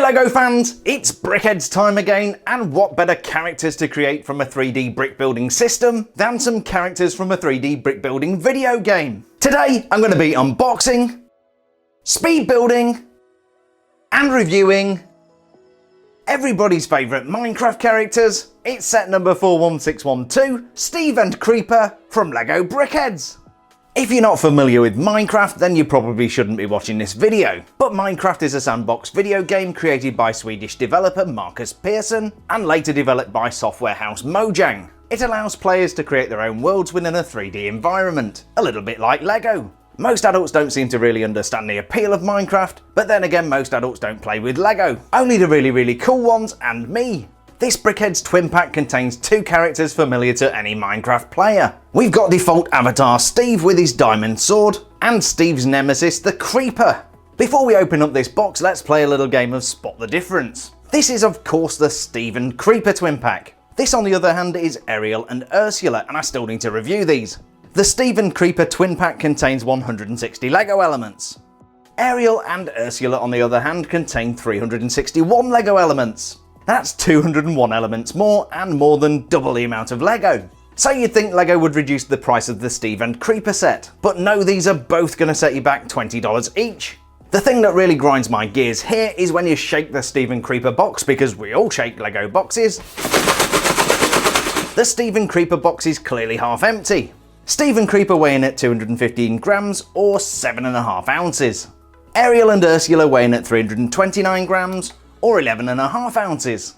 LEGO fans, it's Brickheadz time again, and what better characters to create from a 3D brick building system than some characters from a 3D brick building video game. Today I'm going to be unboxing, speed building, and reviewing everybody's favourite Minecraft characters. It's set number 41612, Steve and Creeper from LEGO Brickheadz. If you're not familiar with Minecraft, then you probably shouldn't be watching this video. But Minecraft is a sandbox video game created by Swedish developer Marcus Persson and later developed by software house Mojang. It allows players to create their own worlds within a 3D environment, a little bit like LEGO. Most adults don't seem to really understand the appeal of Minecraft, but then again most adults don't play with LEGO. Only the really cool ones and me. This Brickheadz twin pack contains two characters familiar to any Minecraft player. We've got default avatar Steve with his diamond sword, and Steve's nemesis the Creeper. Before we open up this box, let's play a little game of Spot the Difference. This is of course the Steve and Creeper twin pack. This on the other hand is Ariel and Ursula, and I still need to review these. The Steve and Creeper twin pack contains 160 LEGO elements. Ariel and Ursula on the other hand contain 361 LEGO elements. That's 201 elements more and more than double the amount of LEGO. So you'd think LEGO would reduce the price of the Steve and Creeper set, but no, these are both going to set you back $20 each. The thing that really grinds my gears here is when you shake the Steve and Creeper box, because we all shake LEGO boxes. The Steve and Creeper box is clearly half empty. Steve and Creeper weighing at 215 grams or 7.5 ounces. Ariel and Ursula weighing at 329 grams or 11.5 ounces.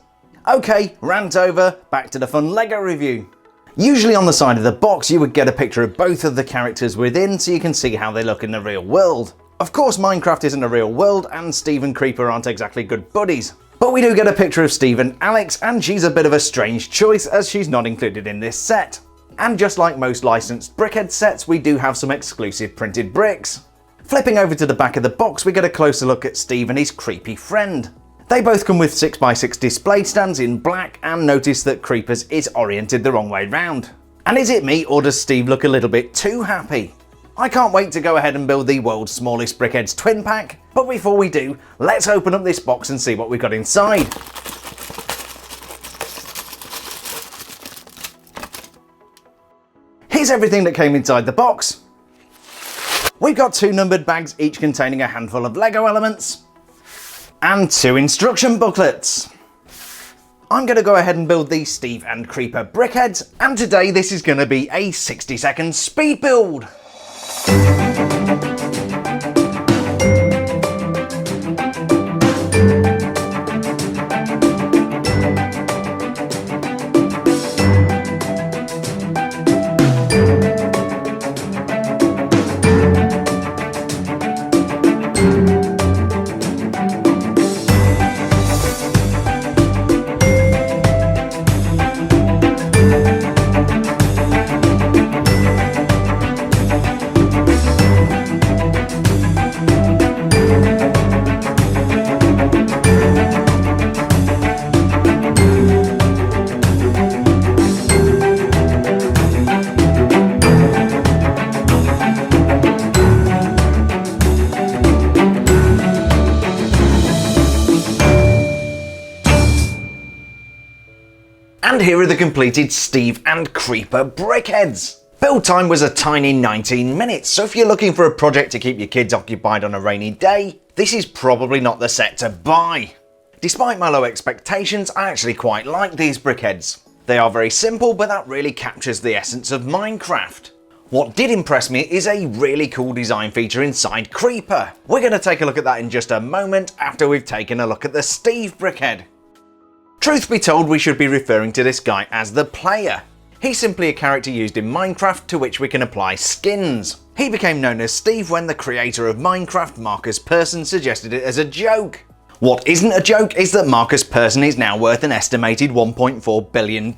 Okay, rant over, back to the fun LEGO review. Usually on the side of the box you would get a picture of both of the characters within so you can see how they look in the real world. Of course Minecraft isn't a real world and Steve and Creeper aren't exactly good buddies. But we do get a picture of Steve and Alex, and she's a bit of a strange choice as she's not included in this set. And just like most licensed Brickheadz sets, we do have some exclusive printed bricks. Flipping over to the back of the box we get a closer look at Steve and his creepy friend. They both come with 6x6 display stands in black, and notice that Creeper's is oriented the wrong way round. And is it me, or does Steve look a little bit too happy? I can't wait to go ahead and build the world's smallest Brickheadz twin pack, but before we do, let's open up this box and see what we've got inside. Here's everything that came inside the box. We've got two numbered bags, each containing a handful of LEGO elements, and two instruction booklets. I'm going to go ahead and build the Steve and Creeper Brickheadz, and today this is going to be a 60-second speed build. And here are the completed Steve and Creeper Brickheadz. Build time was a tiny 19 minutes, so if you're looking for a project to keep your kids occupied on a rainy day, this is probably not the set to buy. Despite my low expectations, I actually quite like these Brickheadz. They are very simple, but that really captures the essence of Minecraft. What did impress me is a really cool design feature inside Creeper. We're going to take a look at that in just a moment after we've taken a look at the Steve Brickhead. Truth be told, we should be referring to this guy as the player. He's simply a character used in Minecraft to which we can apply skins. He became known as Steve when the creator of Minecraft, Marcus Persson, suggested it as a joke. What isn't a joke is that Marcus Persson is now worth an estimated $1.4 billion.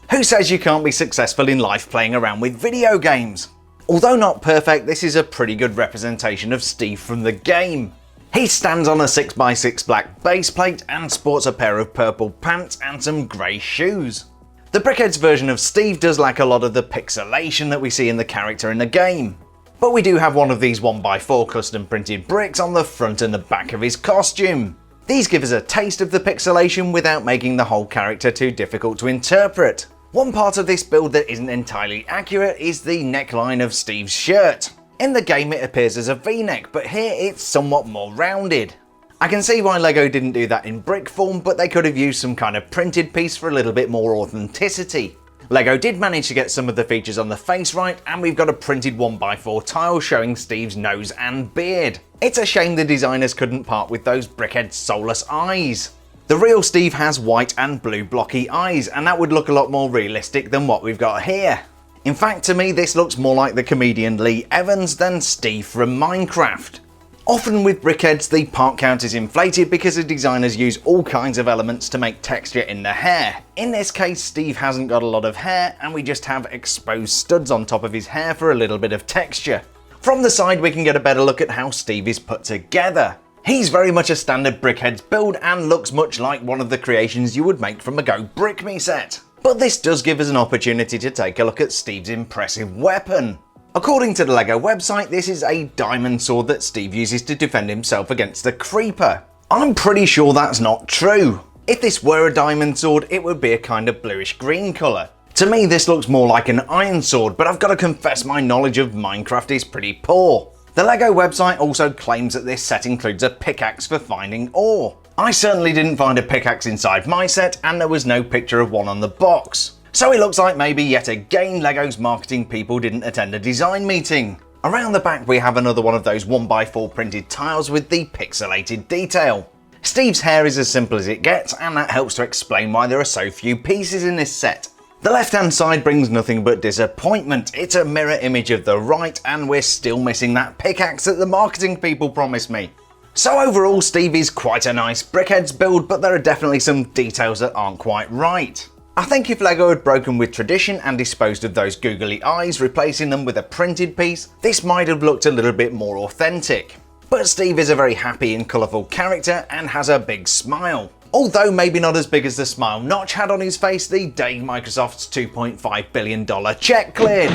Who says you can't be successful in life playing around with video games? Although not perfect, this is a pretty good representation of Steve from the game. He stands on a 6x6 black base plate and sports a pair of purple pants and some grey shoes. The Brickheadz version of Steve does lack a lot of the pixelation that we see in the character in the game. But we do have one of these 1x4 custom printed bricks on the front and the back of his costume. These give us a taste of the pixelation without making the whole character too difficult to interpret. One part of this build that isn't entirely accurate is the neckline of Steve's shirt. In the game it appears as a V-neck, but here it's somewhat more rounded. I can see why LEGO didn't do that in brick form, but they could have used some kind of printed piece for a little bit more authenticity. LEGO did manage to get some of the features on the face right, and we've got a printed 1x4 tile showing Steve's nose and beard. It's a shame the designers couldn't part with those Brickheadz soulless eyes. The real Steve has white and blue blocky eyes, and that would look a lot more realistic than what we've got here. In fact, to me this looks more like the comedian Lee Evans than Steve from Minecraft. Often with Brickheadz the part count is inflated because the designers use all kinds of elements to make texture in the hair. In this case Steve hasn't got a lot of hair and we just have exposed studs on top of his hair for a little bit of texture. From the side we can get a better look at how Steve is put together. He's very much a standard Brickheadz build and looks much like one of the creations you would make from a Go Brick Me set. But this does give us an opportunity to take a look at Steve's impressive weapon. According to the LEGO website, this is a diamond sword that Steve uses to defend himself against the Creeper. I'm pretty sure that's not true. If this were a diamond sword, it would be a kind of bluish green colour. To me this looks more like an iron sword, but I've got to confess my knowledge of Minecraft is pretty poor. The LEGO website also claims that this set includes a pickaxe for finding ore. I certainly didn't find a pickaxe inside my set, and there was no picture of one on the box. So it looks like maybe yet again LEGO's marketing people didn't attend a design meeting. Around the back we have another one of those 1x4 printed tiles with the pixelated detail. Steve's hair is as simple as it gets, and that helps to explain why there are so few pieces in this set. The left hand side brings nothing but disappointment. It's a mirror image of the right, and we're still missing that pickaxe that the marketing people promised me. So overall Steve is quite a nice Brickheadz build, but there are definitely some details that aren't quite right. I think if LEGO had broken with tradition and disposed of those googly eyes, replacing them with a printed piece, this might have looked a little bit more authentic. But Steve is a very happy and colourful character and has a big smile. Although maybe not as big as the smile Notch had on his face the day Microsoft's $2.5 billion check cleared.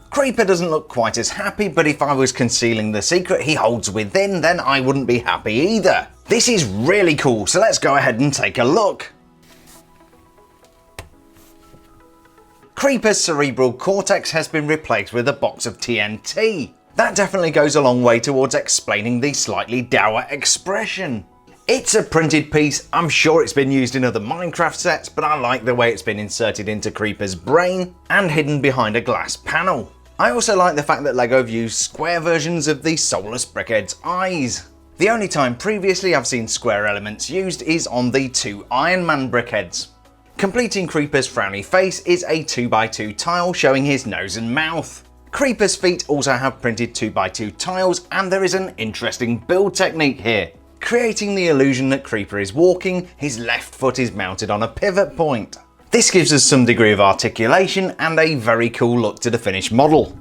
Creeper doesn't look quite as happy, but if I was concealing the secret he holds within, then I wouldn't be happy either. This is really cool, so let's go ahead and take a look. Creeper's Cerebral Cortex has been replaced with a box of TNT. That definitely goes a long way towards explaining the slightly dour expression. It's a printed piece, I'm sure it's been used in other Minecraft sets, but I like the way it's been inserted into Creeper's brain and hidden behind a glass panel. I also like the fact that LEGO have used square versions of the soulless Brickheadz eyes. The only time previously I've seen square elements used is on the two Iron Man Brickheadz. Completing Creeper's frowny face is a 2x2 tile showing his nose and mouth. Creeper's feet also have printed 2x2 tiles, and there is an interesting build technique here. Creating the illusion that Creeper is walking, his left foot is mounted on a pivot point. This gives us some degree of articulation and a very cool look to the finished model.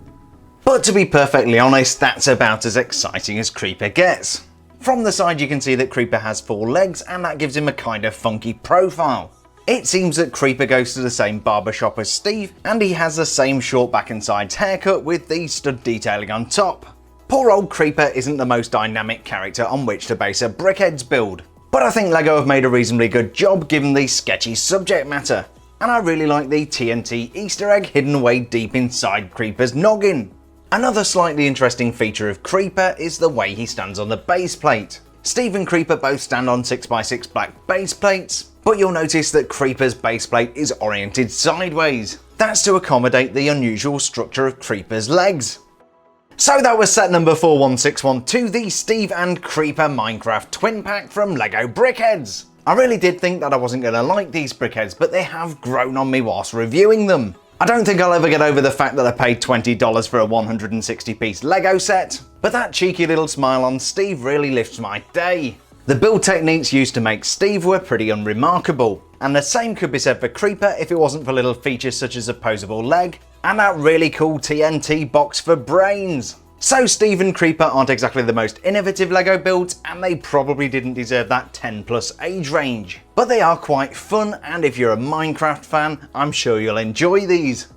But to be perfectly honest, that's about as exciting as Creeper gets. From the side you can see that Creeper has 4 legs, and that gives him a kind of funky profile. It seems that Creeper goes to the same barbershop as Steve, and he has the same short back and sides haircut with the stud detailing on top. Poor old Creeper isn't the most dynamic character on which to base a Brickheadz build, but I think LEGO have made a reasonably good job given the sketchy subject matter, and I really like the TNT Easter egg hidden away deep inside Creeper's noggin. Another slightly interesting feature of Creeper is the way he stands on the base plate. Steve and Creeper both stand on 6x6 black base plates, but you'll notice that Creeper's base plate is oriented sideways. That's to accommodate the unusual structure of Creeper's legs. So that was set number 41612, the Steve and Creeper Minecraft twin pack from LEGO Brickheadz. I really did think that I wasn't going to like these Brickheadz, but they have grown on me whilst reviewing them. I don't think I'll ever get over the fact that I paid $20 for a 160 piece LEGO set, but that cheeky little smile on Steve really lifts my day. The build techniques used to make Steve were pretty unremarkable, and the same could be said for Creeper if it wasn't for little features such as a posable leg, and that really cool TNT box for brains. So Steve and Creeper aren't exactly the most innovative LEGO builds, and they probably didn't deserve that 10+ age range. But they are quite fun, and if you're a Minecraft fan, I'm sure you'll enjoy these.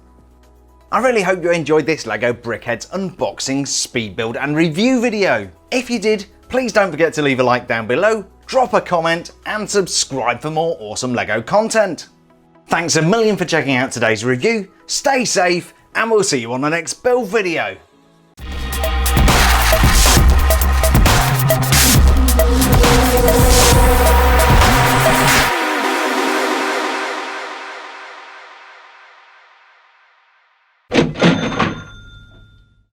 I really hope you enjoyed this LEGO Brickheadz unboxing, speed build and review video. If you did, please don't forget to leave a like down below, drop a comment and subscribe for more awesome LEGO content. Thanks a million for checking out today's review, stay safe, and we'll see you on the next build video.